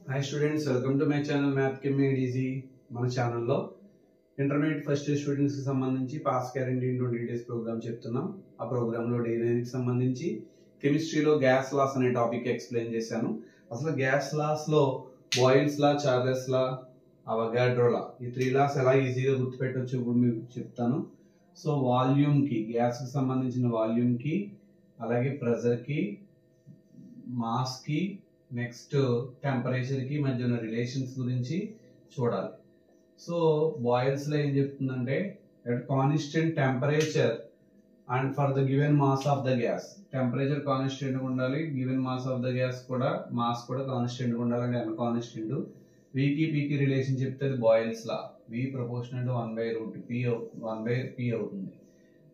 Hi students, welcome to my channel Math Chem Made Easy. మన ఛానల్లో intermediate first year students కి సంబంధించి pass guarantee in 20 days program చెప్తున్నాం. ఆ program లో డే 9 కి సంబంధించి కెమిస్ట్రీలో గ్యాస్ లాస్ అనే టాపిక్ ఎక్స్ప్లెయిన్ చేశాను. అసలు గ్యాస్ లాస్ లో Boyle's law, Charles law, Avogadro law ఈ 3 లాస్ ఎలా ఈజీగా గుర్తుపెట్టొచ్చు ఇప్పుడు మీకు చెప్తాను. సో వాల్యూమ్ కి, గ్యాస్ కి సంబంధించిన వాల్యూమ్ కి, అలాగే ప్రెషర్ కి, మాస్ కి, నెక్స్ట్ టెంపరేచర్ కి మధ్య ఉన్న రిలేషన్స్ గురించి చూడాలి. సో బాయిల్స్ లో ఏం చెప్తుందంటే at constant temperature and for the given mass of the gas, temperature constant గా ఉండాలి, given mass of the gas కూడా మాస్ కూడా కాన్స్టెంట్ గా ఉండాలి. అంటే అన్ కాన్స్టెంట్ వీకి పీకి రిలేషన్ చెప్తే boils law V proportional to 1/√P 1/P అవుతుంది.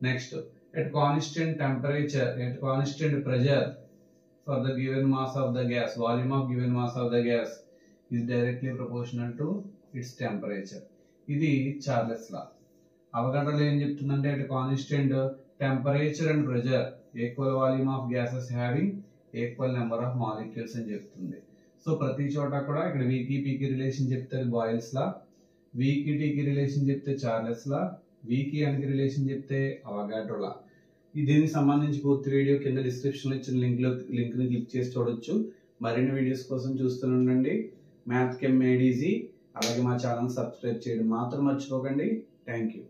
Next at constant temperature, at constant pressure for the given mass of the gas, volume of given mass of the gas is directly proportional to its temperature. ఇది Charles లా. అవగాడ్రోలో ఏం చెప్తుందంటే at constant temperature and pressure equal volume of gases having equal number of molecules అని చెప్తుంది. So ప్రతి చోట కూడా ఇక్కడ వీకి పీకి రిలేషన్ చెప్తే బాయిల్స్ లా, వీకి టీకి రిలేషన్ చెప్తే చార్లెస్ లా, వీకి అనికి రిలేషన్ చెప్తే అవగాడ్రో లా. దీనికి సంబంధించి పూర్తి వీడియో కింద డిస్క్రిప్షన్ లో ఇచ్చిన లింక్ ని క్లిక్ చేసి చూడొచ్చు. మరిన్ని వీడియోస్ కోసం చూస్తూనే ఉండండి మ్యాథ్ కెమ్ మేడ్ ఈజీ. అలాగే మా ఛానల్ సబ్స్క్రైబ్ చేయడం మాత్రం మర్చిపోకండి. Thank you.